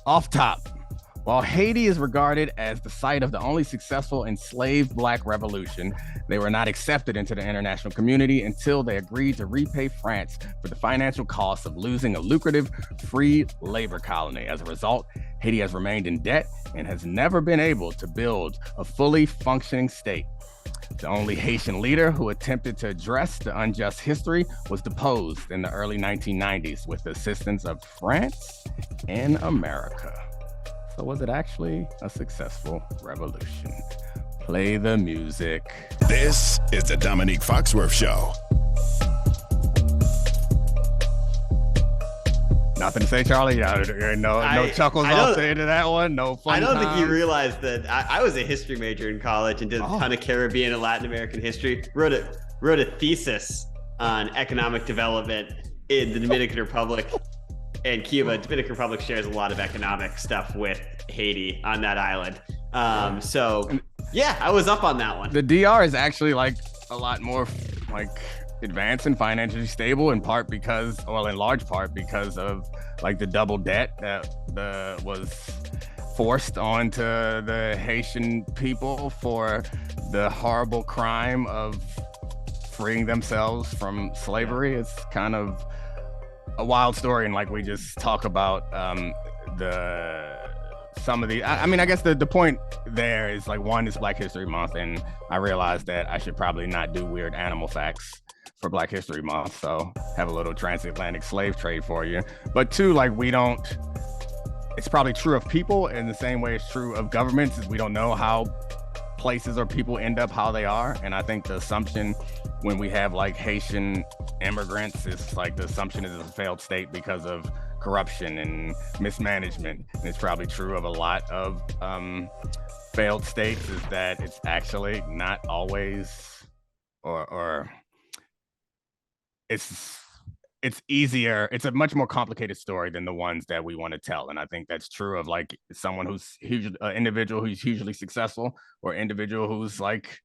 Off top, while Haiti is regarded as the site of the only successful enslaved Black revolution, they were not accepted into the international community until they agreed to repay France for the financial costs of losing a lucrative free labor colony. As a result, Haiti has remained in debt and has never been able to build a fully functioning state. The only Haitian leader who attempted to address the unjust history was deposed in the early 1990s with the assistance of France and America. So was it actually a successful revolution? Play the music. This is the Domonique Foxworth Show. Nothing to say, Charlie? No chuckles off the end of that one? No fun I don't times? think you realized that I was a history major in college and did a ton of Caribbean and Latin American history. Wrote a thesis on economic development in the Dominican Republic and Cuba. Dominican Republic shares a lot of economic stuff with Haiti on that island. So yeah, I was up on that one. The DR is actually like a lot more like advanced and financially stable in large part because of like the double debt that was forced onto the Haitian people for the horrible crime of freeing themselves from slavery. It's kind of a wild story, and like we just talk about I guess the point there is like, one, is Black History Month, and I realized that I should probably not do weird animal facts for Black History Month, so have a little transatlantic slave trade for you. But two, like it's probably true of people in the same way it's true of governments, is we don't know how places or people end up how they are. And I think the assumption when we have like Haitian immigrants is like the assumption is it's a failed state because of corruption and mismanagement. And it's probably true of a lot of failed states, is that it's actually not always or it's easier. It's a much more complicated story than the ones that we want to tell. And I think that's true of like someone who's an individual who's hugely successful, or individual who's like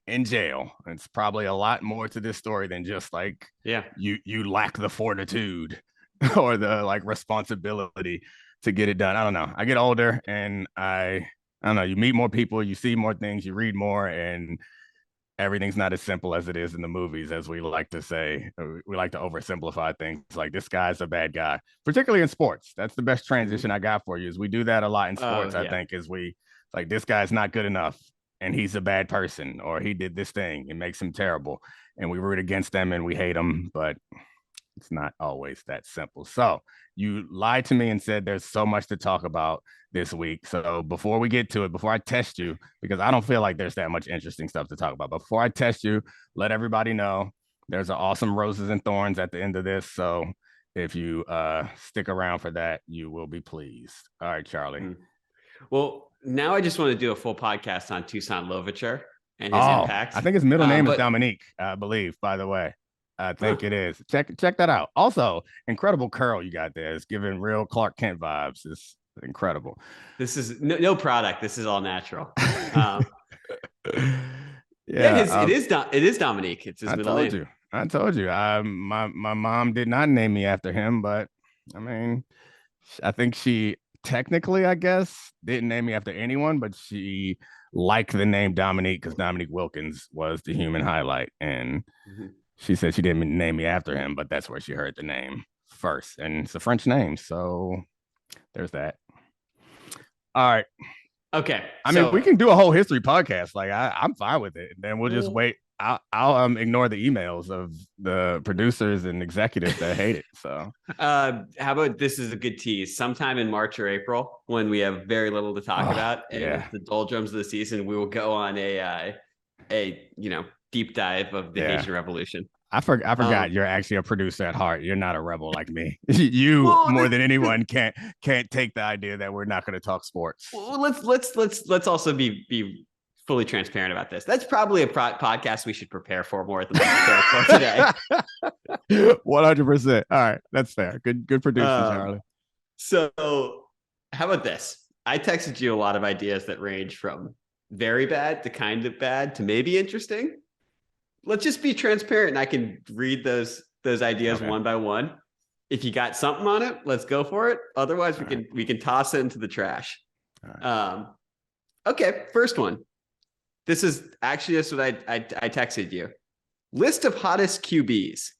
in jail. It's probably a lot more to this story than just like, you lack the fortitude or the like responsibility to get it done. I don't know. I get older and I don't know. You meet more people, you see more things, you read more, and everything's not as simple as it is in the movies, as we like to say. We like to oversimplify things. Like, this guy's a bad guy, particularly in sports. That's the best transition I got for you, is we do that a lot in sports. I think is like, this guy's not good enough and he's a bad person, or he did this thing. It makes him terrible. And we root against them and we hate them, but it's not always that simple. So you lied to me and said there's so much to talk about this week. So before we get to it, before I test you, because I don't feel like there's that much interesting stuff to talk about, but before I test you, let everybody know there's an awesome Roses and Thorns at the end of this. So if you stick around for that, you will be pleased. All right, Charlie. Well, now I just want to do a full podcast on Toussaint Louverture and his impact. I think his middle name is Domonique, I believe, by the way. I think it is. Check that out. Also, incredible curl you got there. It's giving real Clark Kent vibes. It's incredible. This is no product. This is all natural. It is Domonique. It's his middle name. I told you. My mom did not name me after him, but I mean, I think she technically, I guess, didn't name me after anyone, but she liked the name Domonique because Dominique Wilkins was the human highlight, and she said she didn't name me after him, but that's where she heard the name first. And it's a French name. So there's that. All right. Okay. I mean, we can do a whole history podcast. Like, I'm fine with it. Then we'll just wait. I'll ignore the emails of the producers and executives that hate it. So how about this is a good tease. Sometime in March or April, when we have very little to talk about, and the doldrums of the season, we will go on a deep dive of the Haitian Revolution. I forgot you're actually a producer at heart. You're not a rebel like me. You more than anyone can't take the idea that we're not going to talk sports. Well, let's also be fully transparent about this. That's probably a podcast we should prepare for more than prepare for today. 100%. All right, that's fair. Good producer, Charlie. So, how about this? I texted you a lot of ideas that range from very bad to kind of bad to maybe interesting. Let's just be transparent, and I can read those ideas one by one. If you got something on it, let's go for it. Otherwise, we can toss it into the trash. Right. Okay, first one. This is actually just what I texted you. List of hottest QBs.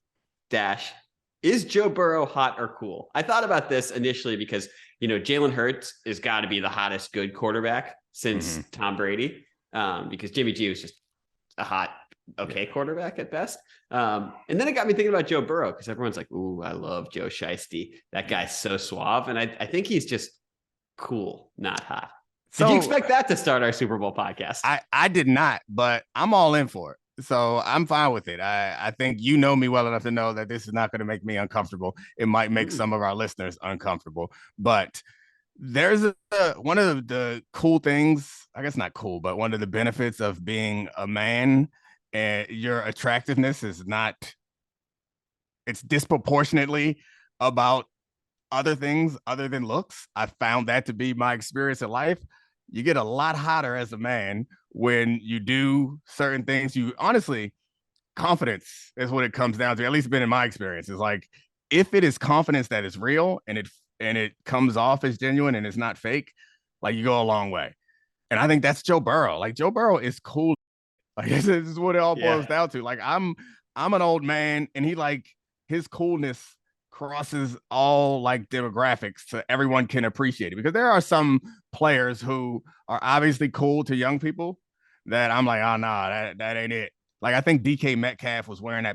Is Joe Burrow hot or cool? I thought about this initially because, Jalen Hurts has got to be the hottest good quarterback since Tom Brady, because Jimmy G was just a hot, okay quarterback at best. And then it got me thinking about Joe Burrow because everyone's like, ooh, I love Joe Shiesty. That guy's so suave. And I think he's just cool, not hot. Did you expect that to start our Super Bowl podcast? I did not, but I'm all in for it. So I'm fine with it. I think you know me well enough to know that this is not going to make me uncomfortable. It might make some of our listeners uncomfortable, but there's one of the cool things, I guess not cool, but one of the benefits of being a man, and your attractiveness is not, it's disproportionately about other things other than looks. I found that to be my experience in life. You get a lot hotter as a man when you do certain things. You honestly, confidence is what it comes down to. At least been in my experience. It's like, if it is confidence that is real and it comes off as genuine and it's not fake, like, you go a long way. And I think that's Joe Burrow. Like, Joe Burrow is cool. Like, this is what it all boils down to. Like, I'm an old man, and his coolness crosses all like demographics, so everyone can appreciate it, because there are some players who are obviously cool to young people that I'm like, oh no, that ain't it. Like, I think DK Metcalf was wearing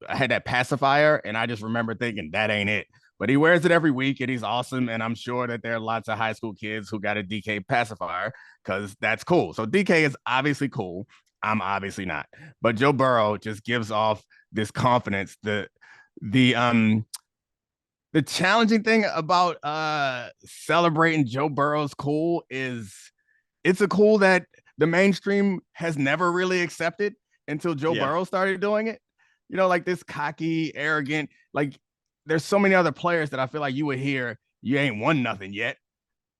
had that pacifier, and I just remember thinking that ain't it. But he wears it every week, and he's awesome. And I'm sure that there are lots of high school kids who got a DK pacifier because that's cool. So DK is obviously cool. I'm obviously not. But Joe Burrow just gives off this confidence. The challenging thing about celebrating Joe Burrow's cool is it's a cool that the mainstream has never really accepted until Joe Burrow started doing it. Like this cocky, arrogant, like, there's so many other players that I feel like you would hear, you ain't won nothing yet.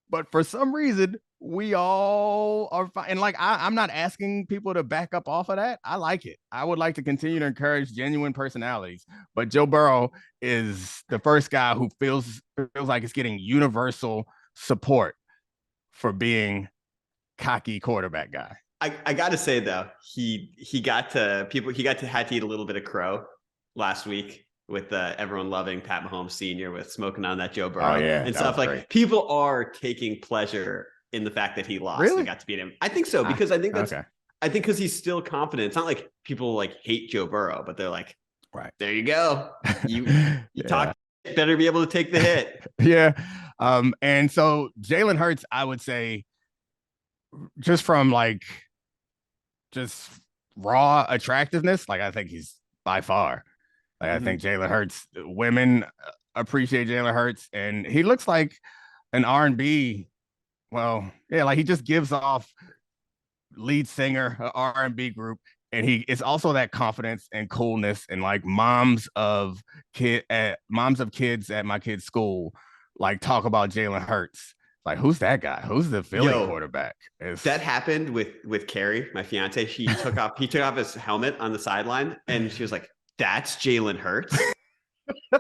But for some reason, we all are fine. And like, I'm not asking people to back up off of that. I like it. I would like to continue to encourage genuine personalities. But Joe Burrow is the first guy who feels like it's getting universal support for being cocky quarterback guy. I got to say, though, he had to eat a little bit of crow last week with everyone loving Pat Mahomes Sr. with smoking on that Joe Burrow and stuff. Like, great. People are taking pleasure in the fact that he lost and got to beat him. I think so, because I think that's I think because he's still confident. It's not like people like hate Joe Burrow, but they're like, right, there you go. You talk, better be able to take the hit. And so Jalen Hurts, I would say, just from like just raw attractiveness, like, I think he's by far. Like, I think Jalen Hurts, women appreciate Jalen Hurts, and he looks like an R&B. Well, yeah, like, he just gives off lead singer, R&B group, and it's also that confidence and coolness, and like moms of kids at my kid's school like talk about Jalen Hurts. Like, who's that guy? Who's the Philly quarterback? That happened with Carrie, my fiance. He took off his helmet on the sideline, and she was like, that's Jalen Hurts.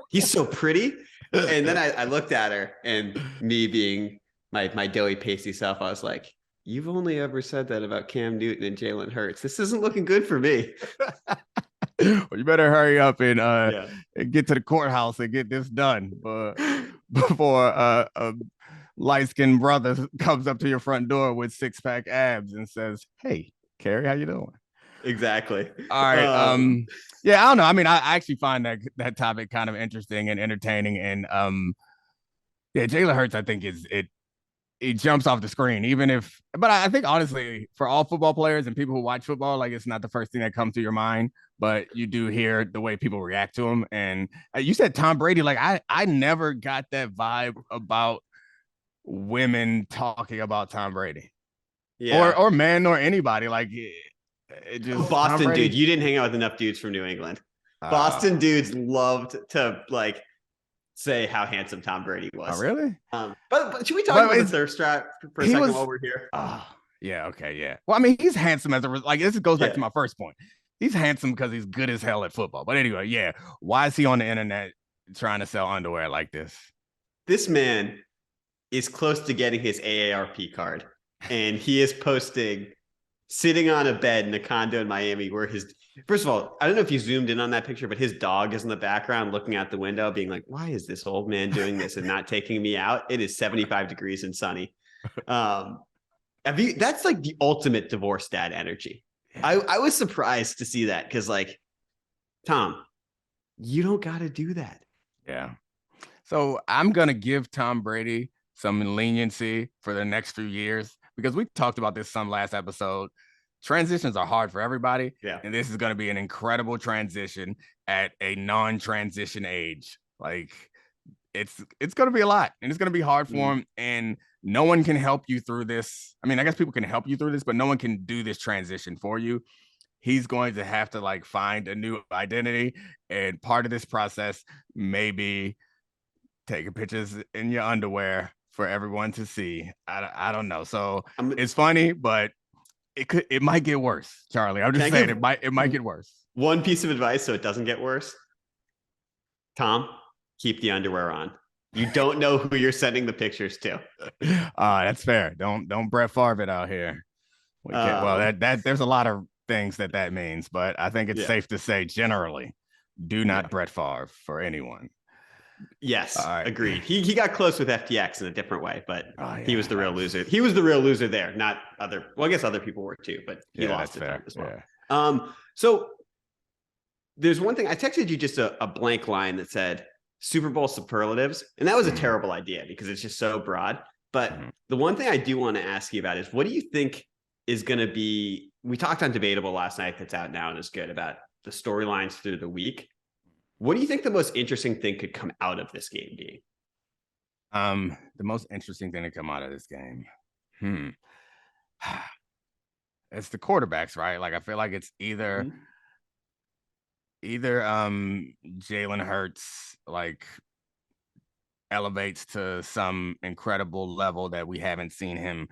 He's so pretty. And then I looked at her, and me being my doughy pasty self, I was like, you've only ever said that about Cam Newton and Jalen Hurts. This isn't looking good for me. Well, you better hurry up and get to the courthouse and get this done before a light-skinned brother comes up to your front door with six-pack abs and says, hey, Carrie, how you doing? Exactly. All right. I don't know. I mean, I actually find that topic kind of interesting and entertaining. And Jalen Hurts, I think it jumps off the screen, but I think honestly, for all football players and people who watch football, like, it's not the first thing that comes to your mind, but you do hear the way people react to him. And you said Tom Brady, like, I never got that vibe about women talking about Tom Brady, or men or anybody. Like, it just Boston dude. You didn't hang out with enough dudes from New England. Boston dudes loved to like say how handsome Tom Brady was. Oh, really? But should we talk about the thirst trap for a second while we're here? Okay. Well, I mean, he's handsome this goes back to my first point. He's handsome because he's good as hell at football. But anyway, why is he on the internet trying to sell underwear like this. This man is close to getting his AARP card, and he is posting sitting on a bed in a condo in Miami where first of all, I don't know if you zoomed in on that picture, but his dog is in the background looking out the window being like, why is this old man doing this and not taking me out? It is 75 degrees and sunny. That's like the ultimate divorce dad energy. I was surprised to see that because, like, Tom, you don't got to do that. Yeah. So I'm going to give Tom Brady some leniency for the next few years because we talked about this some last episode. Transitions are hard for everybody. Yeah. And this is going to be an incredible transition at a non-transition age. Like, it's going to be a lot, and it's going to be hard for him. And no one can help you through this. I mean, I guess people can help you through this, but no one can do this transition for you. He's going to have to like find a new identity. And part of this process may be taking pictures in your underwear for everyone to see. I don't know. So it's funny, but it might get worse, Charlie. I'm just saying it might get worse. One piece of advice so it doesn't get worse. Tom, keep the underwear on. You don't know who you're sending the pictures to. That's fair. Don't Brett Favre it out here. Well, that there's a lot of things that means, but I think it's safe to say generally, do not Brett Favre for anyone. Yes, agreed. He got close with FTX in a different way, but he was the real loser. He was the real loser there, not other. Well, I guess other people were too, but he lost it as well. Yeah. So there's one thing I texted you, just a blank line that said Super Bowl superlatives, and that was a terrible idea because it's just so broad. But the one thing I do want to ask you about is, what do you think is going to be? We talked on Debatable last night, that's out now and is good, about the storylines through the week. What do you think the most interesting thing could come out of this game being? The most interesting thing to come out of this game. It's the quarterbacks, right? Like, I feel like it's either Jalen Hurts like elevates to some incredible level that we haven't seen him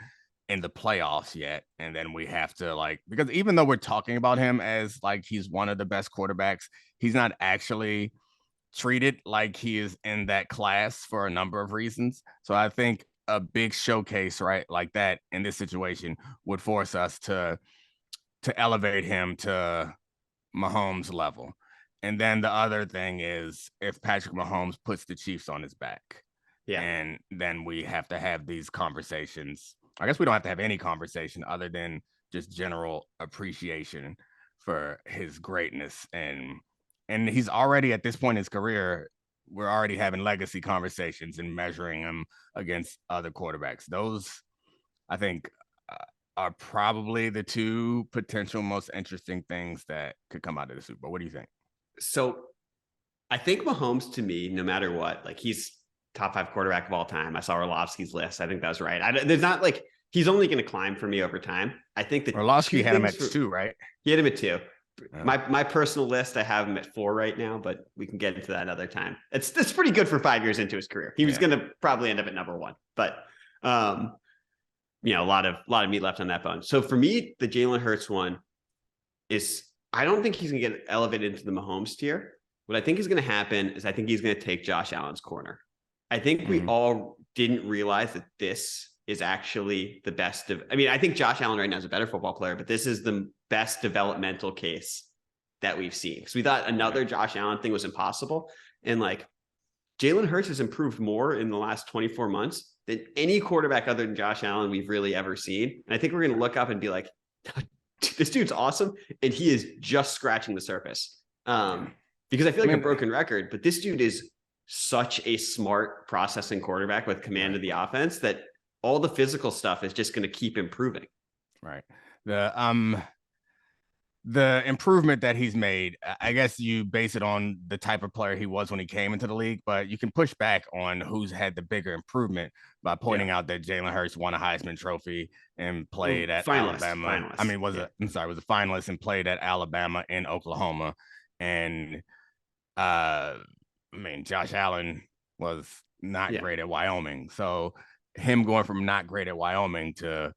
in the playoffs yet, and then we have to, like, because even though we're talking about him as like he's one of the best quarterbacks, he's not actually treated like he is in that class for a number of reasons. So I think a big showcase, right, like that in this situation would force us to elevate him to Mahomes level. And then the other thing is, if Patrick Mahomes puts the Chiefs on his back, and then we have to have these conversations. I guess we don't have to have any conversation other than just general appreciation for his greatness. And he's already, at this point in his career, we're already having legacy conversations and measuring him against other quarterbacks. Those, I think, are probably the two potential most interesting things that could come out of the Super Bowl. What do you think? So I think Mahomes, to me, no matter what, like, he's top 5 quarterback of all time. I saw Orlovsky's list. I think that was right. There's not like, he's only going to climb for me over time. I think that Orlovsky had him at 2, right? He had him at 2. My personal list, I have him at 4 right now, but we can get into that another time. It's pretty good for 5 years into his career. He was going to probably end up at number 1, but a lot of meat left on that bone. So for me, the Jalen Hurts one is, I don't think he's going to get elevated into the Mahomes tier. What I think is going to happen is I think he's going to take Josh Allen's corner. I think we all didn't realize that this is actually the best of, I mean, I think Josh Allen right now is a better football player, but this is the best developmental case that we've seen. Because we thought another Josh Allen thing was impossible. And like, Jalen Hurts has improved more in the last 24 months than any quarterback other than Josh Allen we've really ever seen. And I think we're going to look up and be like, this dude's awesome. And he is just scratching the surface. Because I feel like a broken record, but this dude is such a smart processing quarterback with command of the offense that all the physical stuff is just going to keep improving. Right. The improvement that he's made, I guess you base it on the type of player he was when he came into the league, but you can push back on who's had the bigger improvement by pointing out that Jalen Hurts won a Heisman Trophy and played at Alabama. I mean, was a finalist and played at Alabama and Oklahoma. And Josh Allen was not great at Wyoming. So him going from not great at Wyoming to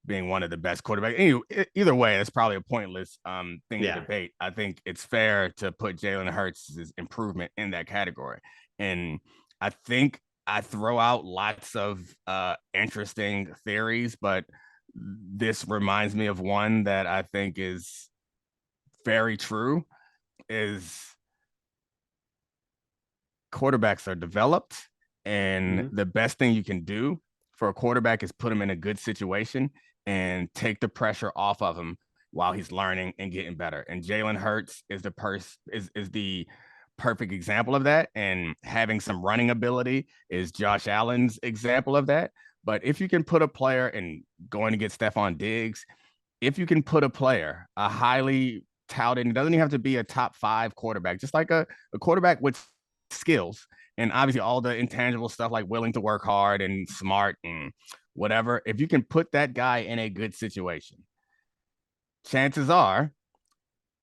being one of the best quarterbacks. Either way, it's probably a pointless thing to debate. I think it's fair to put Jalen Hurts' improvement in that category. And I think I throw out lots of interesting theories, but this reminds me of one that I think is very true, is quarterbacks are developed, and the best thing you can do for a quarterback is put him in a good situation and take the pressure off of him while he's learning and getting better. And Jalen Hurts is the perfect example of that. And having some running ability is Josh Allen's example of that. But if you can put a player, and going to get Stephon Diggs, if you can put a player, a highly touted, it doesn't even have to be a top 5 quarterback, just like a quarterback with skills and obviously all the intangible stuff like willing to work hard and smart and whatever. If you can put that guy in a good situation, chances are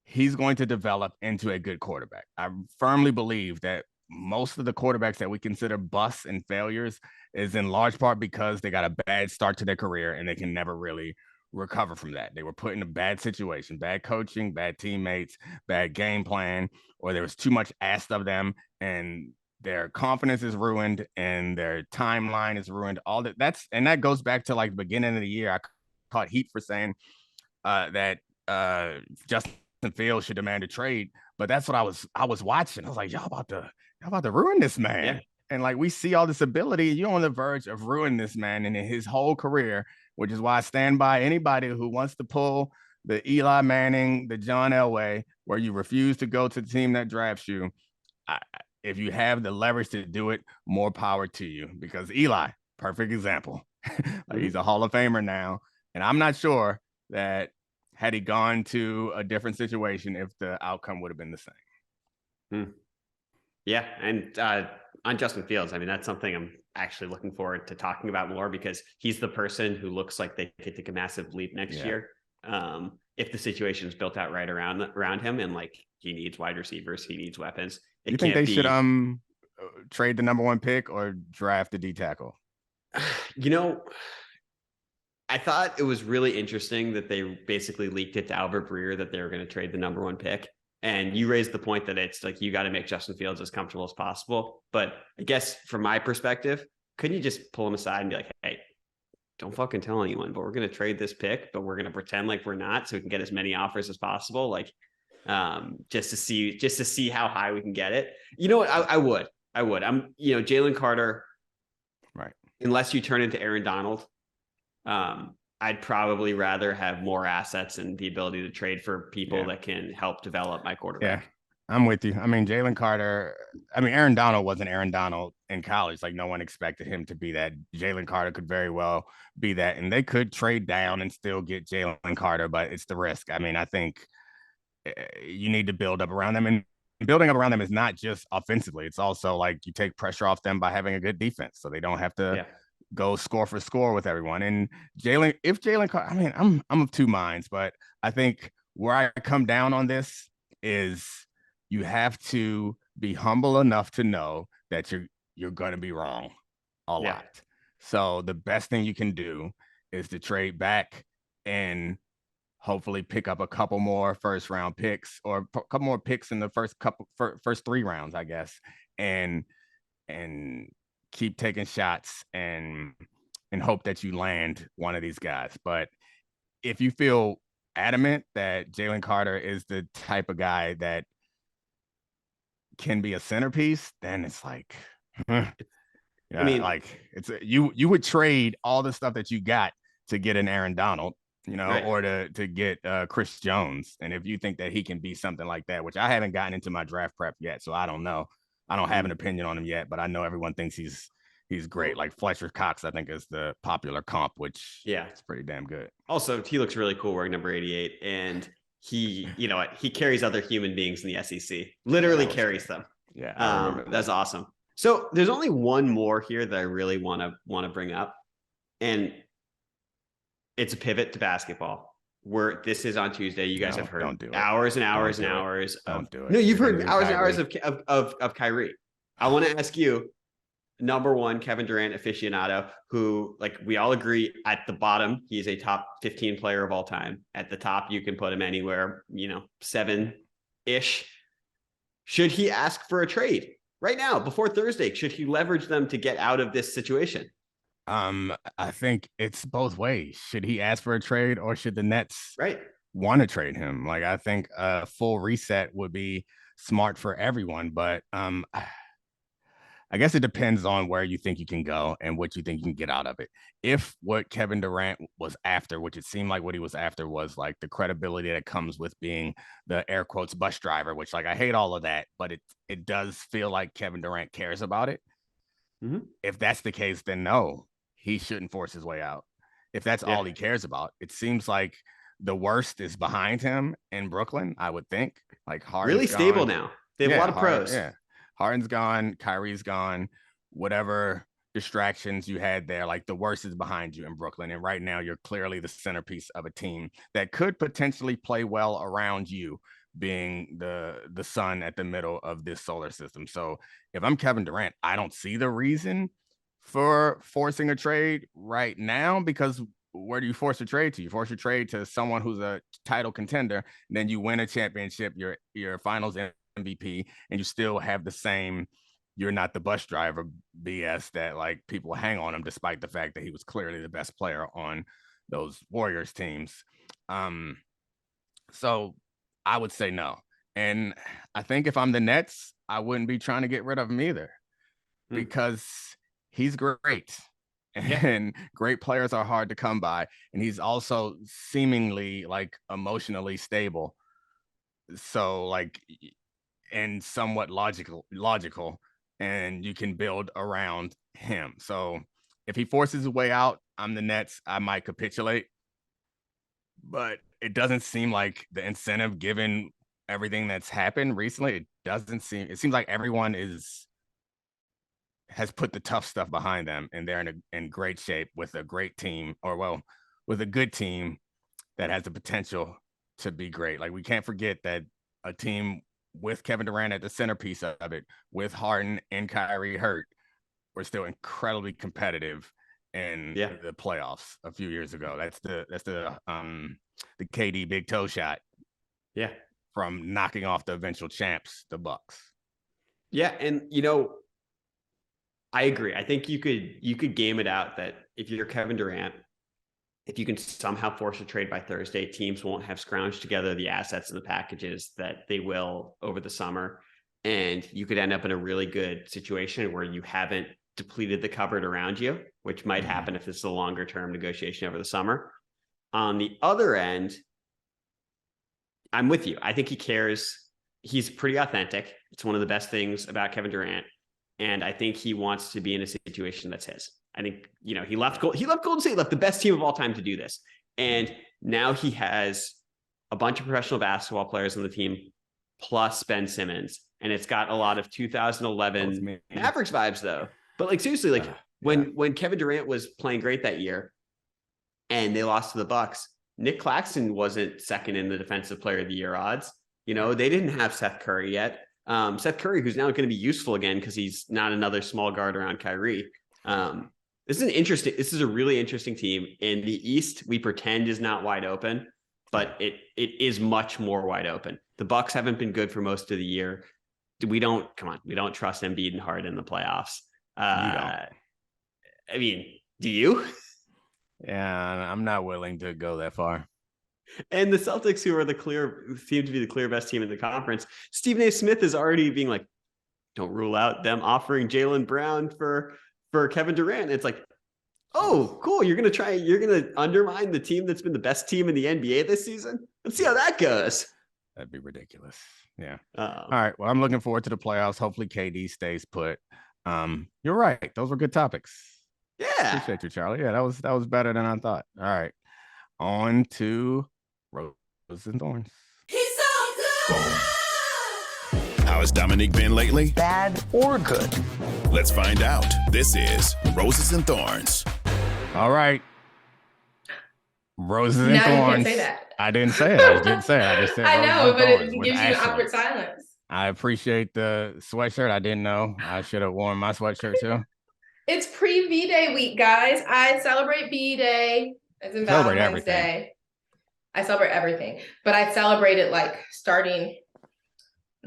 he's going to develop into a good quarterback. I firmly believe that most of the quarterbacks that we consider busts and failures is in large part because they got a bad start to their career and they can never really recover from that. They were put in a bad situation, bad coaching, bad teammates, bad game plan, or there was too much asked of them and their confidence is ruined and their timeline is ruined. All that goes back to like the beginning of the year. I caught heat for saying that Justin Fields should demand a trade, but that's what I was watching. I was like, y'all about to ruin this man. Yeah. And like, we see all this ability, and you're on the verge of ruining this man and in his whole career, which is why I stand by anybody who wants to pull the Eli Manning, the John Elway, where you refuse to go to the team that drafts you. If you have the leverage to do it, more power to you, because Eli, perfect example. Like, he's a Hall of Famer now. And I'm not sure that had he gone to a different situation, if the outcome would have been the same. Yeah. And on Justin Fields, I mean, that's something I'm actually looking forward to talking about more, because he's the person who looks like they could take a massive leap next year. If the situation is built out right around him, and like, he needs wide receivers, he needs weapons. You think they should trade the number 1 pick or draft a D tackle? You know, I thought it was really interesting that they basically leaked it to Albert Breer that they were going to trade the number 1 pick. And you raised the point that it's like, you got to make Justin Fields as comfortable as possible. But I guess from my perspective, couldn't you just pull him aside and be like, hey, don't fucking tell anyone, but we're going to trade this pick, but we're going to pretend like we're not, so we can get as many offers as possible. Like, just to see how high we can get it. You know what? I would. Jalen Carter, right? Unless you turn into Aaron Donald, I'd probably rather have more assets and the ability to trade for people that can help develop my quarterback. Yeah, I'm with you. I mean, Jalen Carter, Aaron Donald wasn't Aaron Donald in college. Like, no one expected him to be that. Jalen Carter could very well be that. And they could trade down and still get Jalen Carter, but it's the risk. I mean, I think you need to build up around them. And building up around them is not just offensively. It's also like you take pressure off them by having a good defense, so they don't have to go score for score with everyone. And Jalen Carter, I'm of two minds, but I think where I come down on this is you have to be humble enough to know that you're going to be wrong a lot. So the best thing you can do is to trade back and hopefully pick up a couple more first round picks, or a couple more picks in the first 3 rounds, I guess, and keep taking shots and hope that you land one of these guys. But if you feel adamant that Jalen Carter is the type of guy that can be a centerpiece, then it's like, you would trade all the stuff that you got to get an Aaron Donald, or to get Chris Jones. And if you think that he can be something like that, which I haven't gotten into my draft prep yet, so I don't know. I don't have an opinion on him yet, but I know everyone thinks he's great. Like Fletcher Cox, I think, is the popular comp, which it's pretty damn good. Also, he looks really cool wearing number 88, and he carries other human beings in the SEC. Literally carries them. Yeah, that's awesome. So there's only one more here that I really want to bring up, and it's a pivot to basketball. Where this is on Tuesday, you guys have heard hours and hours and hours. Don't do it. No, you've heard hours and hours of Kyrie. I want to ask you, number 1, Kevin Durant aficionado, who, like, we all agree at the bottom, he's a top 15 player of all time. At the top, you can put him anywhere, 7-ish. Should he ask for a trade right now before Thursday? Should he leverage them to get out of this situation? I think it's both ways. Should he ask for a trade, or should the Nets Right. want to trade him? Like, I think a full reset would be smart for everyone, but I guess it depends on where you think you can go and what you think you can get out of it. If what Kevin Durant was after, which it seemed like what he was after was like the credibility that comes with being the air quotes bus driver, which like I hate all of that, but it does feel like Kevin Durant cares about it. Mm-hmm. If that's the case, then no, he shouldn't force his way out. If that's all he cares about, it seems like the worst is behind him in Brooklyn, I would think. Like Harden's really stable gone. now. They have a lot of pros. Yeah. Harden's gone, Kyrie's gone, whatever distractions you had there, like the worst is behind you in Brooklyn. And right now you're clearly the centerpiece of a team that could potentially play well around you, being the sun at the middle of this solar system. So if I'm Kevin Durant, I don't see the reason for forcing a trade right now, because where do you force a trade to? You force a trade to someone who's a title contender, and then you win a championship, your finals MVP, and you still have the same "you're not the bus driver" BS that like people hang on him, despite the fact that he was clearly the best player on those Warriors teams. So I would say no. And I think if I'm the Nets, I wouldn't be trying to get rid of him either, because he's great. And great players are hard to come by. And he's also seemingly like emotionally stable. So like, and somewhat logical, and you can build around him. So if he forces his way out, I'm the Nets, I might capitulate. But it doesn't seem like the incentive, given everything that's happened recently. It seems like everyone has put the tough stuff behind them, and they're in great shape with a great team, with a good team that has the potential to be great. Like, we can't forget that a team with Kevin Durant at the centerpiece of it, with Harden and Kyrie hurt, were still incredibly competitive in the playoffs a few years ago. That's the KD big toe shot. Yeah. From knocking off the eventual champs, the Bucks. Yeah. And, I agree. I think you could game it out that if you're Kevin Durant, if you can somehow force a trade by Thursday, teams won't have scrounged together the assets and the packages that they will over the summer. And you could end up in a really good situation where you haven't depleted the cupboard around you, which might happen if this is a longer term negotiation over the summer. On the other end, I'm with you. I think he cares. He's pretty authentic. It's one of the best things about Kevin Durant. And I think he wants to be in a situation that's his. I think, he left Golden State, left the best team of all time to do this. And now he has a bunch of professional basketball players on the team, plus Ben Simmons. And it's got a lot of 2011 Mavericks vibes, though. But like, seriously, when Kevin Durant was playing great that year and they lost to the Bucks, Nick Claxton wasn't second in the defensive player of the year odds. They didn't have Seth Curry yet. Seth Curry, who's now going to be useful again because he's not another small guard around Kyrie. This is a really interesting team. In the East, we pretend is not wide open, but it is much more wide open. The Bucks haven't been good for most of the year. We don't trust Embiid and Harden in the playoffs. I mean, do you? Yeah, I'm not willing to go that far. And the Celtics, who seem to be the clear best team in the conference, Stephen A. Smith is already being like, don't rule out them offering Jaylen Brown for Kevin Durant. It's like, oh, cool. You're going to undermine the team that's been the best team in the NBA this season? Let's see how that goes. That'd be ridiculous. Yeah. All right. Well, I'm looking forward to the playoffs. Hopefully KD stays put. You're right. Those were good topics. Yeah. Appreciate you, Charlie. Yeah, that was better than I thought. All right. On to Roses and Thorns. He's so good. How has Domonique been lately? Bad or good? Let's find out. This is Roses and Thorns. All right. Roses and You Thorns. can't say that. I didn't say it. I didn't say it. I just said I know, but it with gives you an Ashley. awkward silence. I appreciate the sweatshirt. I didn't know. I should have worn my sweatshirt too. It's pre-V-Day week, guys. I celebrate V-Day. It's in Valentine's Day. I celebrate everything, but I celebrate it like starting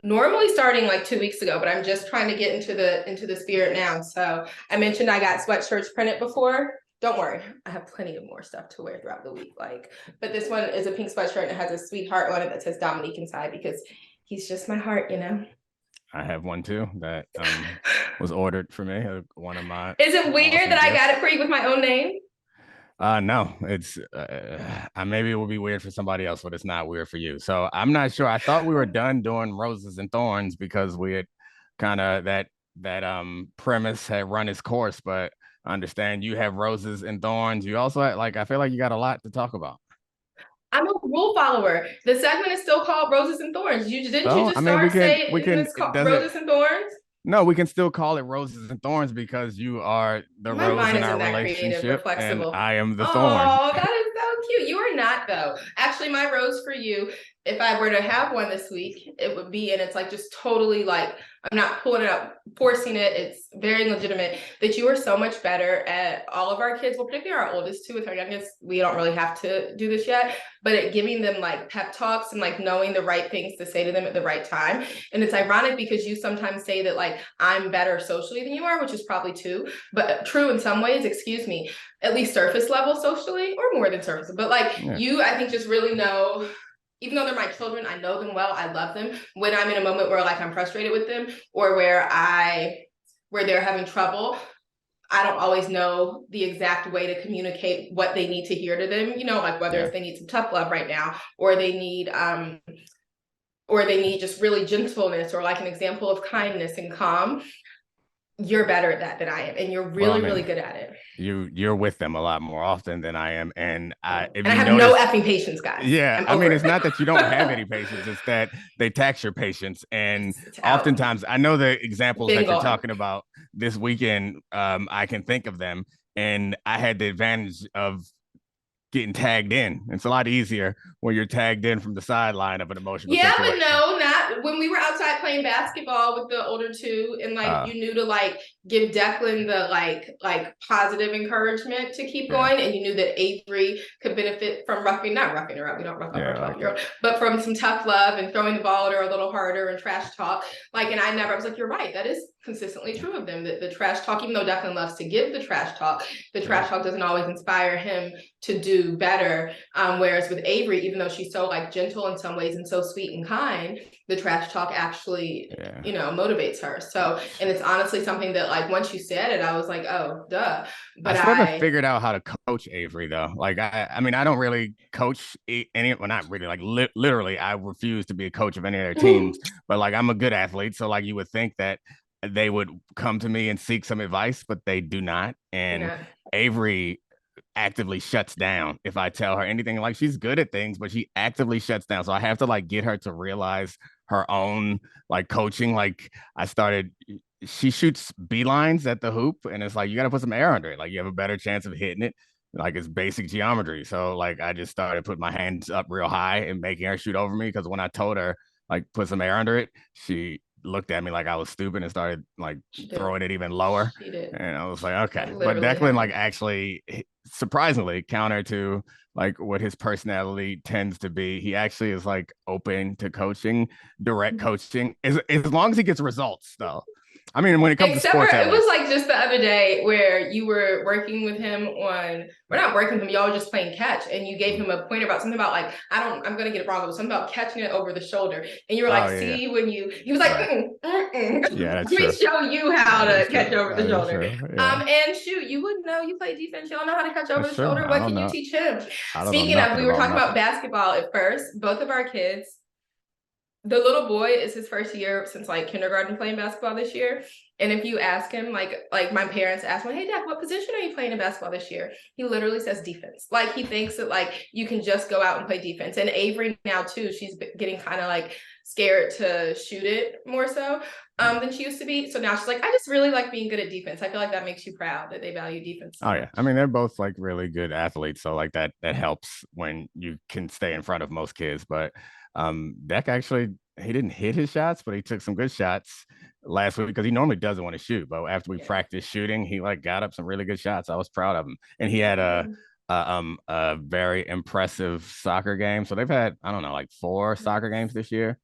Normally starting like 2 weeks ago, but I'm just trying to get into the spirit now. So I mentioned I got sweatshirts printed before. Don't worry, I have plenty of more stuff to wear throughout the week. But this one is a pink sweatshirt and it has a sweet heart on it that says Domonique inside because he's just my heart, you know. I have one too that was ordered for me. One of my. Is it weird awesome that I gifts. got it for you with my own name? No, it's maybe it will be weird for somebody else, but it's not weird for you. So I'm not sure. I thought we were done doing roses and thorns because we had kind of that premise had run its course, but I understand you have roses and thorns. You also had, I feel like you got a lot to talk about. I'm a rule follower. The segment is still called Roses and Thorns. You just say it's called Roses and Thorns? No, we can still call it roses and thorns because you are the My rose in our that relationship, and flexible. I am the thorn. Oh, that is so cute. You are not though. Actually, my rose for you, if I were to have one this week, it would be, and it's like just totally like I'm not pulling it up, forcing it. It's very legitimate that you are so much better at all of our kids. Well, particularly our oldest two with our youngest, we don't really have to do this yet, but at giving them like pep talks and like knowing the right things to say to them at the right time. And it's ironic because you sometimes say that like I'm better socially than you are, which is probably but true in some ways, excuse me, at least surface level socially or more than surface. But you, I think just really know, even though they're my children, I know them well, I love them. When I'm in a moment where like I'm frustrated with them or where they're having trouble, I don't always know the exact way to communicate what they need to hear to them, you know, like whether if they need some tough love right now or they need just really gentleness or like an example of kindness and calm. You're better at that than I am, and you're really, really good at it. You're with them a lot more often than I am, and I have no effing patience, guys. Yeah, I mean, it's not that you don't have any patience; it's that they tax your patience, and oftentimes, I know the examples that you're talking about this weekend. I can think of them, and I had the advantage of getting tagged in. It's a lot easier when you're tagged in from the sideline of an emotional situation. But no, not when we were outside playing basketball with the older two, and you knew to give Declan the like positive encouragement to keep going, and you knew that Avery could benefit from not roughing her up. We don't rough up our 12-year-old, but from some tough love and throwing the ball at her a little harder and trash talk. And I was like, you're right. That is consistently true of them. That the trash talk, even though Declan loves to give the trash talk doesn't always inspire him to do better. Whereas with Avery, even though she's so gentle in some ways and so sweet and kind, the trash talk actually, motivates her. So, and it's honestly something that once you said it, I was like, oh, duh. But I still haven't figured out how to coach Avery though. I mean, I don't really coach any. Well, not really. Literally, I refuse to be a coach of any of their teams. But I'm a good athlete, so you would think that they would come to me and seek some advice, but they do not. And Avery actively shuts down if I tell her anything. She's good at things, but she actively shuts down. So I have to get her to realize her own coaching. She shoots beelines at the hoop, and it's you got to put some air under it. You have a better chance of hitting it. It's basic geometry. So I just started putting my hands up real high and making her shoot over me, because when I told her put some air under it, she looked at me like I was stupid and started throwing it even lower. And I was like, okay. But Declan actually, surprisingly, counter to what his personality tends to be, he actually is open to coaching, direct coaching, as long as he gets results though. I mean, when it comes to sports, it was just the other day where you were working with him we're not working with him, y'all were just playing catch, and you gave him a pointer about something about I'm gonna get it wrong, it was something about catching it over the shoulder, and you were when he was yeah, let me show you how to catch over the shoulder. And shoot, you wouldn't know, you play defense, you don't know how to catch over the shoulder. What can you teach him? Speaking of, we were talking about basketball at first. Both of our kids, the little boy is his first year since kindergarten playing basketball this year. And if you ask him, my parents ask him, hey, Dad, what position are you playing in basketball this year? He literally says defense. He thinks that you can just go out and play defense. And Avery now too, she's getting kind of scared to shoot it more so than she used to be. So now she's I just really like being good at defense. I feel like that makes you proud that they value defense. Oh yeah. I mean, they're both really good athletes. So that helps when you can stay in front of most kids. But Deck actually, he didn't hit his shots, but he took some good shots last week, because he normally doesn't want to shoot. But after we practiced shooting, he got up some really good shots. I was proud of him. And he had a very impressive soccer game. So they've had, I don't know, 4 soccer games this year.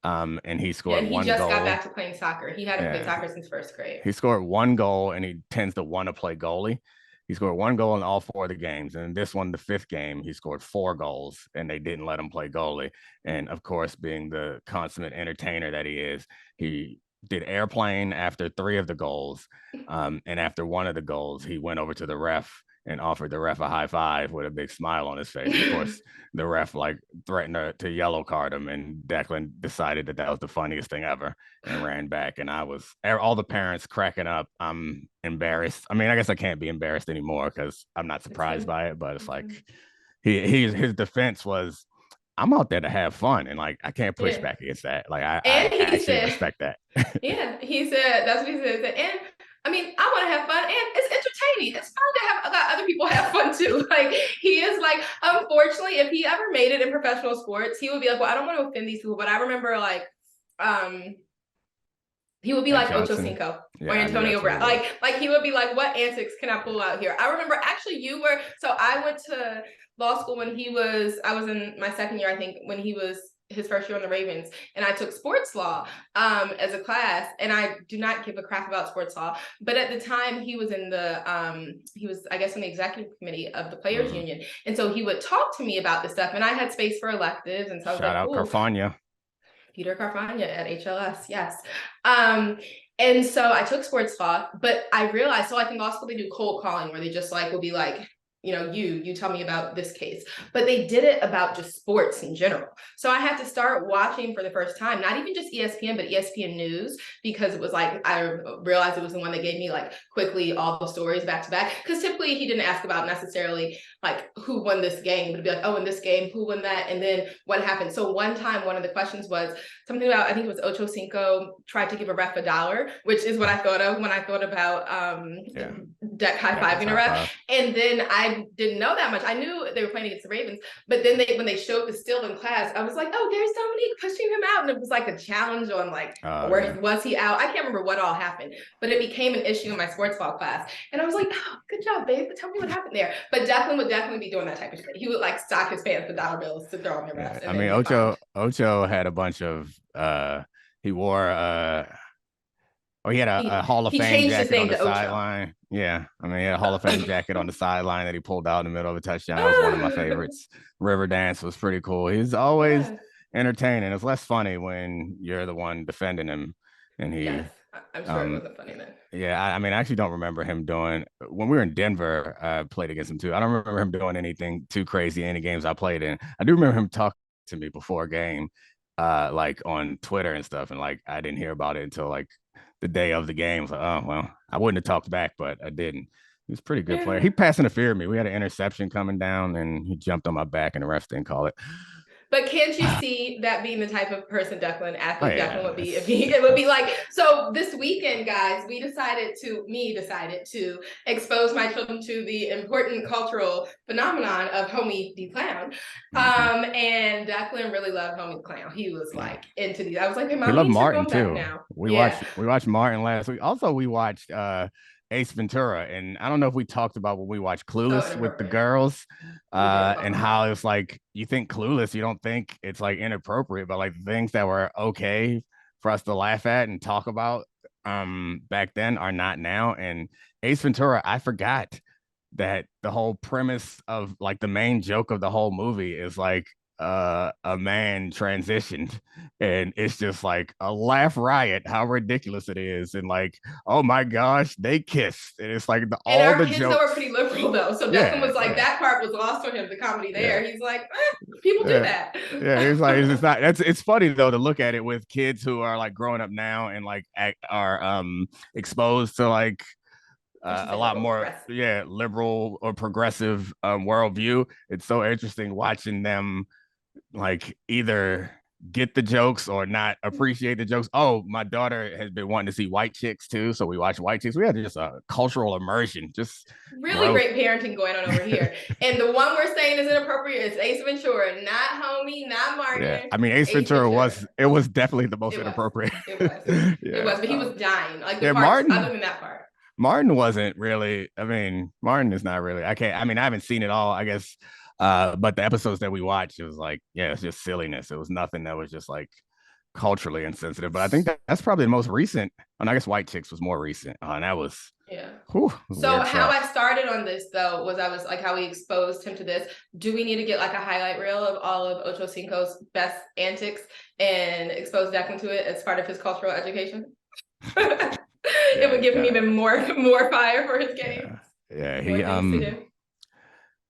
And he Yeah, scored and he one just got goal. back to playing soccer. He hadn't played soccer since first grade. He scored one goal, and he tends to want to play goalie. He scored one goal in all 4 of the games. And this one, the 5th game, he scored 4 goals, and they didn't let him play goalie. And of course, being the consummate entertainer that he is, he did airplane after 3 of the goals. And after one of the goals, he went over to the ref and offered the ref a high five with a big smile on his face. Of course, the ref like threatened to yellow card him, and Declan decided that that was the funniest thing ever and ran back. And I was all the parents cracking up. I'm embarrassed. I mean, I guess I can't be embarrassed anymore because I'm not surprised by it. But it's like his defense was, I'm out there to have fun, and like I can't push back against that. Like I actually respect that. Yeah, he said that's what he said. And I mean, I want to have fun, and it's entertaining. It's fun to let other people have fun too. Like he is like, unfortunately, if he ever made it in professional sports, he would be like, well, I don't want to offend these people, but I remember like, he would be like Ocho Cinco or Antonio Brown. Like he would be like, what antics can I pull out here? I remember actually so I went to law school when I was in my second year, I think, when he was his first year on the Ravens, and I took sports law as a class, and I do not give a crap about sports law, but at the time he was in the he was, I guess, in the executive committee of the players union, and so he would talk to me about this stuff, and I had space for electives, and so I was Shout out Carfagna. Peter Carfagna at HLS, yes. And so I took sports law, but I realized, so like in law school, they do cold calling where they just like will be like, you know, you tell me about this case, but they did it about just sports in general. So I had to start watching for the first time, not even just ESPN, but ESPN News, because it was like, I realized it was the one that gave me like quickly all the stories back to back. Because typically he didn't ask about necessarily like who won this game, but it'd be like, oh, in this game, who won that? And then what happened? So one time, one of the questions was something about, I think it was Ocho Cinco tried to give a ref $1, which is what I thought of when I thought about Deck high-fiving a ref. And then I didn't know that much. I knew they were playing against the Ravens, but then when they showed the still in class, I was like, oh, there's Domonique pushing him out. And it was like a challenge on like, was he out? I can't remember what all happened, but it became an issue in my sports law class. And I was like, oh, good job, babe. Tell me what happened there. But Declan would definitely be doing that type of shit. He would like stock his pants with dollar bills to throw on the refs. I mean, Ocho had a bunch of, he wore, he had a Hall of Fame jacket on the sideline. Yeah. I mean, he had a Hall of Fame jacket on the sideline that he pulled out in the middle of a touchdown. That was one of my favorites. River Dance was pretty cool. He's always entertaining. It's less funny when you're the one defending him. And he, yes, I'm sure it wasn't funny then. Yeah. I mean, I actually don't remember him doing, when we were in Denver, I played against him too. I don't remember him doing anything too crazy in any games I played in. I do remember him talking to me before a game, like on Twitter and stuff. And like, I didn't hear about it until like the day of the game. I was like, oh, well, I wouldn't have talked back, but I didn't. He was a pretty good player. He pass interfered me. We had an interception coming down, and he jumped on my back, and the refs didn't call it. But can't you see that being the type of person Declan would be? It would be like, so this weekend, guys, we decided to expose my children to the important cultural phenomenon of Homie the Clown. And Declan really loved Homie the Clown. He was like into these. I was like, hey, Mom, he loved Martin too. Now. We watched Martin last week. Also, we watched Ace Ventura, and I don't know if we talked about when we watched Clueless with the girls, and how it's like, you think Clueless, you don't think it's like inappropriate, but like things that were okay for us to laugh at and talk about back then are not now. And Ace Ventura, I forgot that the whole premise of like the main joke of the whole movie is like a man transitioned, and it's just like a laugh riot how ridiculous it is, and like, oh my gosh, they kissed, and it's like all the kids were pretty liberal though, so Declan was like, that part was lost on him, the comedy there. He's like, people do that. He's like, it's not, it's funny though to look at it with kids who are like growing up now and like are exposed to like a lot more liberal or progressive worldview. It's so interesting watching them like either get the jokes or not appreciate the jokes. Oh, my daughter has been wanting to see White Chicks too, so we watch White Chicks. We had just a cultural immersion, just really great parenting going on over here. And the one we're saying is inappropriate is Ace Ventura, not Homie, not Martin. Yeah, I mean, Ace Ventura was definitely the most inappropriate. It was, but he was dying. Like the parts, Martin, other than that part. Martin wasn't really. I mean, Martin is not really. I haven't seen it all, I guess. But the episodes that we watched, it was like, it's just silliness. It was nothing that was just like culturally insensitive, but I think that's probably the most recent. And I guess White Chicks was more recent. And that was So how I started on this though was I was like how we exposed him to this. Do we need to get like a highlight reel of all of Ocho Cinco's best antics and expose Declan to it as part of his cultural education? It would give him even more fire for his game.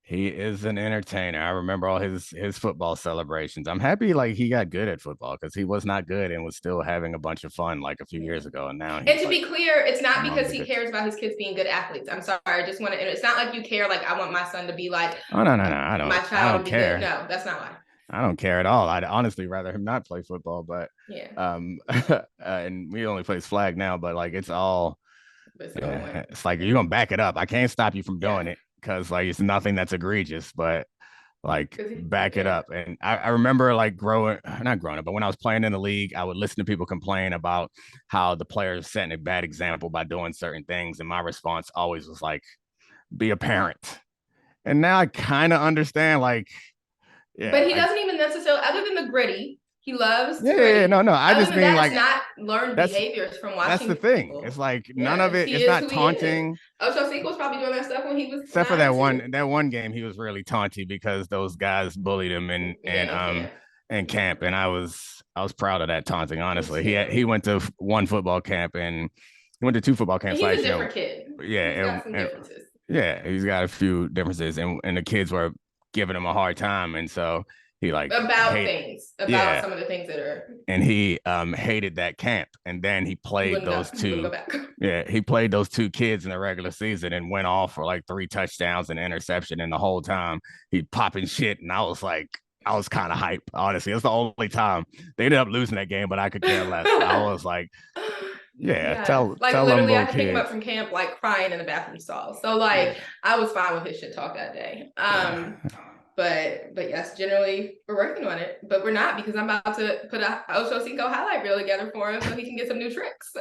He is an entertainer. I remember all his football celebrations. I'm happy like he got good at football because he was not good and was still having a bunch of fun like a few years ago. And now, and to be clear, it's not because he cares about his kids being good athletes. I'm sorry, I just want to. It's not like you care. Like I want my son to be like. Oh no, I don't. My child to be care. Good. No, that's not why. I don't care at all. I'd honestly rather him not play football, but and he only plays flag now. But like it's all. It's like you're gonna back it up. I can't stop you from doing it. Because like it's nothing that's egregious, but like back it up. And I remember like not growing up, but when I was playing in the league, I would listen to people complain about how the players setting a bad example by doing certain things. And my response always was like, be a parent. And now I kind of understand, like, but he doesn't even necessarily, other than the gritty. He loves no. I just mean like not learned behaviors from watching. That's the thing. People. It's like none of it. It's not taunting. Ocho Cinco was probably doing that stuff when he was. Except for that one game, he was really taunty because those guys bullied him in camp, and I was proud of that taunting. Honestly, he went to one football camp and he went to two football camps last year. He's a different kid. Yeah, he's got a few differences, and the kids were giving him a hard time, and so. He like some of the things that are, and he hated that camp, and then he played those two. He played those two kids in the regular season and went off for like 3 touchdowns and interception, and the whole time he popping shit, and I was kind of hype. Honestly, it's the only time they ended up losing that game, but I could care less. I was like. Tell literally I picked him up from camp like crying in the bathroom stall. So like I was fine with his shit talk that day. But yes, generally we're working on it, but we're not because I'm about to put a Ocho Cinco highlight reel together for him so he can get some new tricks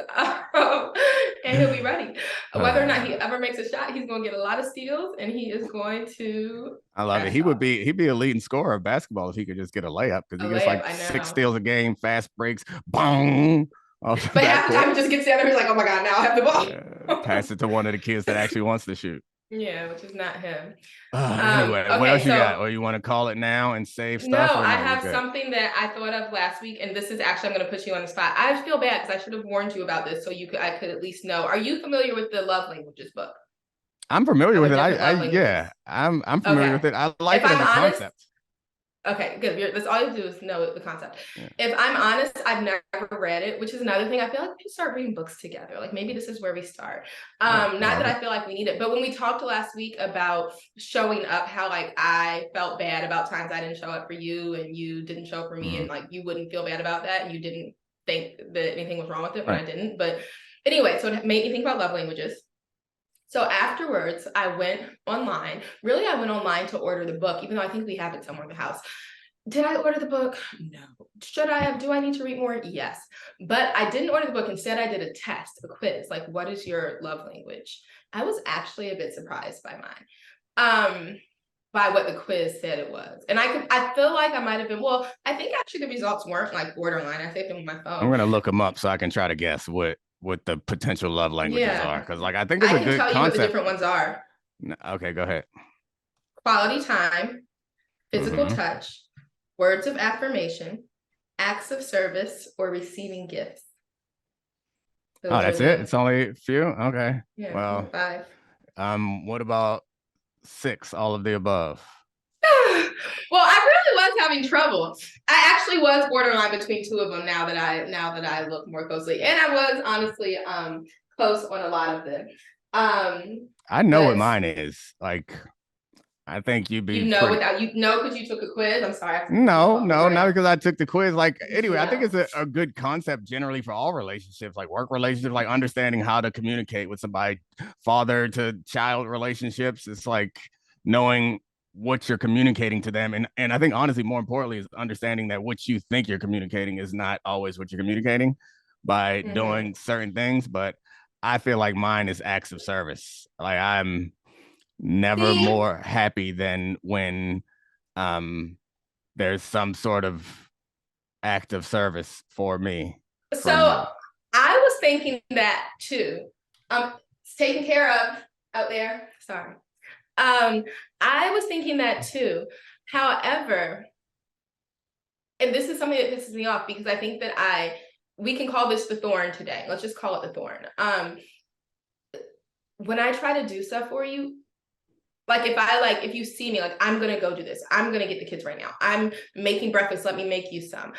and he'll be ready. Whether or not he ever makes a shot, he's going to get a lot of steals and he is going to. I love it. He'd be a leading scorer of basketball if he could just get a layup because he gets like 6 steals a game, fast breaks, boom. But half the time he just gets down there, he's like, oh my God, now I have the ball. Pass it to one of the kids that actually wants to shoot. Yeah, which is not him. Anyway, what else you got? Or you want to call it now and save stuff? No, I have something that I thought of last week, and this is actually, I'm going to put you on the spot. I feel bad because I should have warned you about this so I could at least know. Are you familiar with the Love Languages book? I'm familiar with it. I'm familiar with it. I like it as a concept. Okay, good. That's all you have to do is know the concept. Yeah. If I'm honest, I've never read it, which is another thing. I feel like we should start reading books together. Like maybe this is where we start. Not that I feel like we need it, but when we talked last week about showing up, how like I felt bad about times I didn't show up for you and you didn't show up for me, and like you wouldn't feel bad about that and you didn't think that anything was wrong with it when I didn't. But anyway, so it made me think about love languages. So afterwards, I went online. Really, I went online to order the book, even though I think we have it somewhere in the house. Did I order the book? No. Should I have? Do I need to read more? Yes. But I didn't order the book. Instead, I did a test, a quiz. Like, what is your love language? I was actually a bit surprised by mine. By what the quiz said it was. And I feel like I might have been, well, I think actually the results weren't like borderline. I saved them on my phone. I'm going to look them up so I can try to guess what the potential love languages are, because like I think it's a good concept. I can tell you what the different ones are. Okay, go ahead. Quality time, physical touch, words of affirmation, acts of service, or receiving gifts. That's it. It's only a few. Okay. Yeah. Well, 5. What about 6? All of the above. Well, I really was having trouble. I actually was borderline between 2 of them now that I look more closely. And I was honestly close on a lot of them. I know what mine is. Like I think you'd be because you took a quiz. I'm sorry. No, not because I took the quiz. Like anyway, I think it's a good concept generally for all relationships, like work relationships, like understanding how to communicate with somebody, father to child relationships. It's like knowing what you're communicating to them. And I think honestly, more importantly, is understanding that what you think you're communicating is not always what you're communicating by doing certain things. But I feel like mine is acts of service. Like I'm never more happy than when there's some sort of act of service for me. So I was thinking that too. It's taken care of out there. Sorry. I was thinking that too. However, and this is something that pisses me off because I think that we can call this the thorn today. Let's just call it the thorn. When I try to do stuff for you, like if you see me, like I'm gonna go do this, I'm gonna get the kids right now, I'm making breakfast, let me make you some.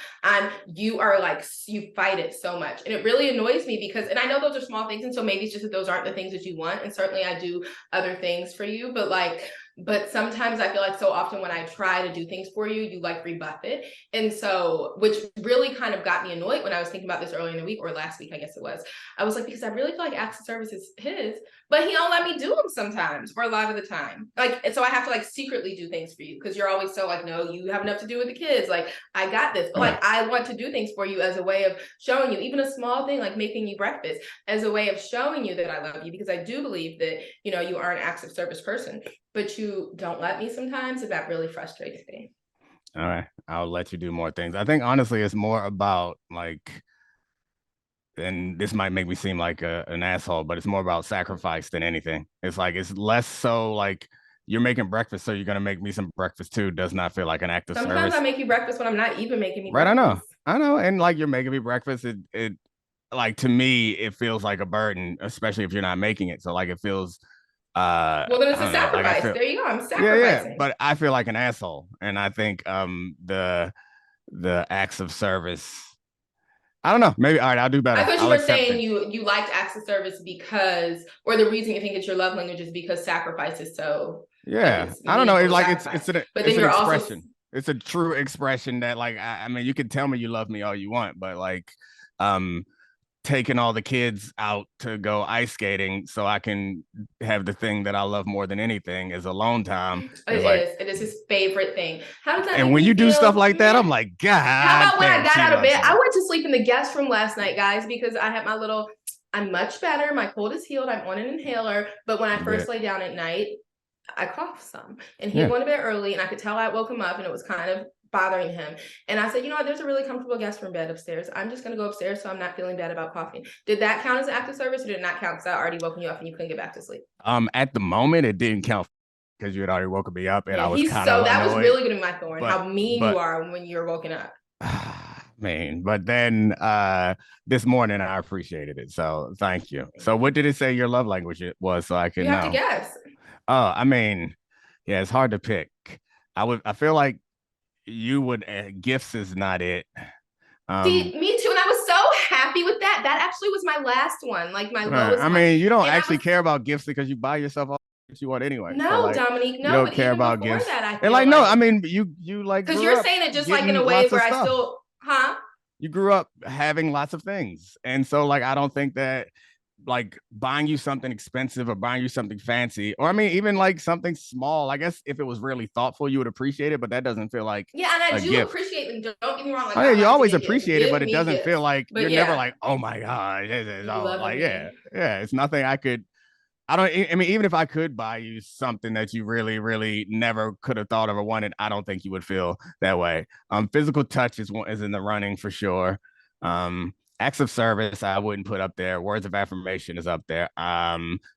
You are like, you fight it so much, and it really annoys me because, and I know those are small things, and so maybe it's just that those aren't the things that you want, and certainly I do other things for you, but sometimes I feel like so often when I try to do things for you, you like rebuff it. And so, which really kind of got me annoyed when I was thinking about this earlier in the week, or last week, I guess it was. I was like, because I really feel like acts of service is his, but he don't let me do them sometimes, or a lot of the time. Like, and so I have to like secretly do things for you because you're always so like, no, you have enough to do with the kids. Like, I got this. But like, I want to do things for you as a way of showing you, even a small thing like making you breakfast, as a way of showing you that I love you, because I do believe that, you know, you are an acts of service person, but you don't let me sometimes, and that really frustrates me. All right, I'll let you do more things. I think honestly, it's more about like, and this might make me seem like an asshole, but it's more about sacrifice than anything. It's like, it's less so like you're making breakfast, so you're gonna make me some breakfast too. Does not feel like an act of service. Sometimes I make you breakfast when I'm not even making me right, breakfast. I know, and like you're making me breakfast. It like, to me, it feels like a burden, especially if you're not making it. So like it feels. Well, then it's a sacrifice. There you go. I'm sacrificing. Yeah, but I feel like an asshole, and I think the acts of service. I don't know. Maybe, all right, I'll do better. I thought you were saying you liked acts of service because, or the reason you think it's your love language is because sacrifice is so. Yeah, I don't know. It's like it's an expression. Also, it's a true expression that, like, I mean, you can tell me you love me all you want, but like, taking all the kids out to go ice skating so I can have the thing that I love more than anything is alone time. It is his favorite thing. How does that? And when you do stuff like that, I'm like, God. How about when I got out of bed? I went to sleep in the guest room last night, guys, because I had I'm much better. My cold is healed. I'm on an inhaler. But when I first lay down at night, I coughed some, and he went to bed early, and I could tell I woke him up, and it was kind of bothering him. And I said, you know what, there's a really comfortable guest room bed upstairs. I'm just going to go upstairs so I'm not feeling bad about coughing. Did that count as an act of service, or did it not count because I already woken you up and you couldn't get back to sleep? At the moment, it didn't count because you had already woken me up, and I was kind of that was really going to be my thorn, how mean you are when you're woken up. Man, but then this morning I appreciated it, so thank you. So what did it say your love language was, so I can know? You have to guess. Oh, I mean, yeah, it's hard to pick. I feel like you would, gifts is not it. See, me too, and I was so happy with that. That actually was my last one, like my lowest. I mean, you don't actually care about gifts because you buy yourself all that you want anyway. No, so like, Domonique, no. You don't care about gifts. That, and like, no, I mean, you like, because you're saying it just like in a way where I still, You grew up having lots of things, and so like, I don't think that like buying you something expensive or buying you something fancy, or I mean, even like something small, I guess if it was really thoughtful, you would appreciate it, but that doesn't feel like and I do appreciate them. Don't get me wrong. Like, oh, yeah, you always appreciate it, but it doesn't feel like you're never like, oh my God, like, it's nothing I mean, even if I could buy you something that you really, really never could have thought of or wanted, I don't think you would feel that way. Physical touch is in the running for sure. Acts of service, I wouldn't put up there. Words of affirmation is up there.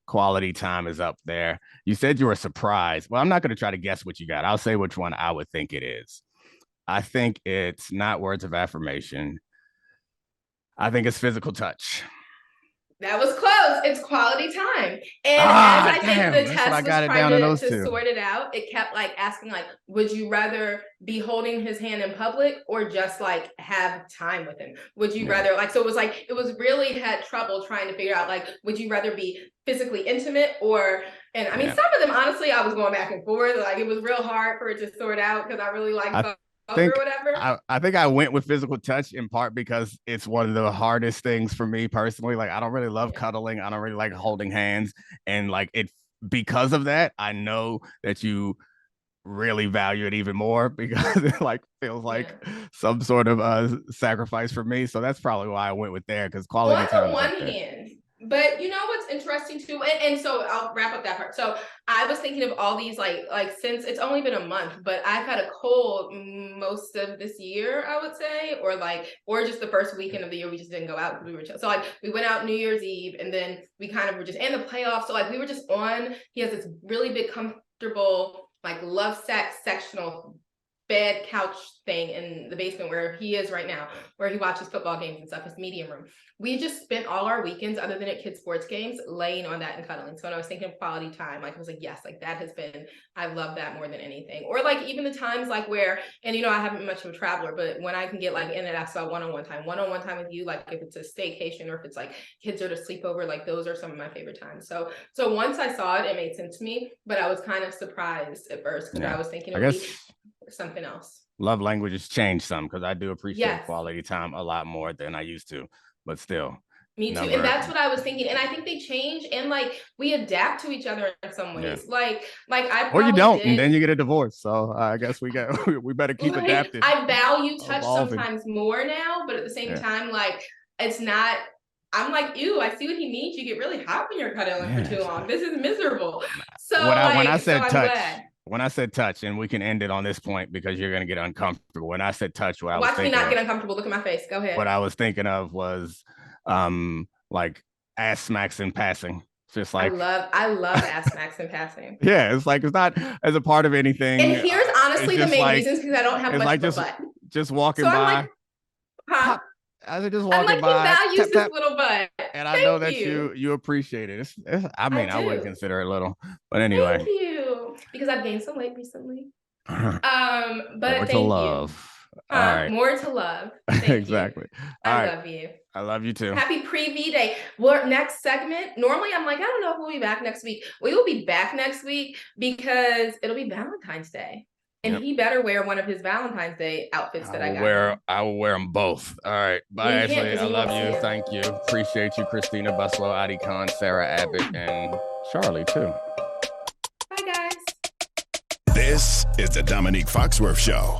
Quality time is up there. You said you were surprised. Well, I'm not going to try to guess what you got. I'll say which one I would think it is. I think it's not words of affirmation. I think it's physical touch. That was close. It's quality time. And as I think the test was trying to sort it out, it kept like asking like, would you rather be holding his hand in public or just like have time with him? Would you rather like, so it was like, it was really had trouble trying to figure out like, would you rather be physically intimate or, and I mean, some of them, honestly, I was going back and forth. Like it was real hard for it to sort out because I really like I think I went with physical touch in part because it's one of the hardest things for me personally. Like I don't really love cuddling. I don't really like holding hands. And like it, because of that, I know that you really value it even more because it like feels like some sort of sacrifice for me. So that's probably why I went with there, because quality time. On the one hand, But you know what's interesting too, and so I'll wrap up that part. So I was thinking of all these like since it's only been a month, but I've had a cold most of this year, I would say, or just the first weekend of the year we just didn't go out. We were so like we went out New Year's Eve, and then we kind of were just in the playoffs. So like we were just on. He has this really big, comfortable like love sex sectional bed couch thing in the basement where he is right now, where he watches football games and stuff, his medium room. We just spent all our weekends, other than at kids' sports games, laying on that and cuddling. So when I was thinking of quality time, like I was like, yes, like that has been, I love that more than anything. Or like even the times like where, and I haven't been much of a traveler, but when I can get like in and out about one-on-one time with you, like if it's a staycation or if it's like kids are to sleep over, like those are some of my favorite times. So once I saw it, it made sense to me, but I was kind of surprised at first because I was thinking it would be something else. Love languages change some because I do appreciate quality time a lot more than I used to, but still. Me too. And that's what I was thinking. And I think they change and like we adapt to each other in some ways. Like I or you don't, and then you get a divorce. So I guess we better keep adapting. I value touch sometimes more now, but at the same time, like it's not. I'm like, ew, I see what he needs. You get really hot when you're cuddling for too long. This is miserable. So when I said touch. When I said touch, and we can end it on this point because you're going to get uncomfortable. When I said touch, watch me not get uncomfortable. Look at my face. Go ahead. What I was thinking of was like ass smacks in passing. Just like I love ass smacks in passing. Yeah, it's like it's not as a part of anything. And here's honestly the main reasons because I don't have much of a butt. Just walking by. Huh? I was just walking by. He values this little butt. And I know that you appreciate it. I wouldn't consider it little, but anyway. Thank you. Because I've gained some weight recently. But more to love. All right. More to love. Thank exactly. You. I love you. I love you too. Happy pre-V day. Well, next segment. Normally, I'm like, I don't know if we'll be back next week. We will be back next week because it'll be Valentine's Day. And he better wear one of his Valentine's Day outfits that I got. I will wear them both. All right. Bye, Ashley. I love you. Thank you. Appreciate you, Christina Buslow, Adi Khan, Sarah Abbott, and Charlie, too. Bye, guys. This is the Domonique Foxworth Show.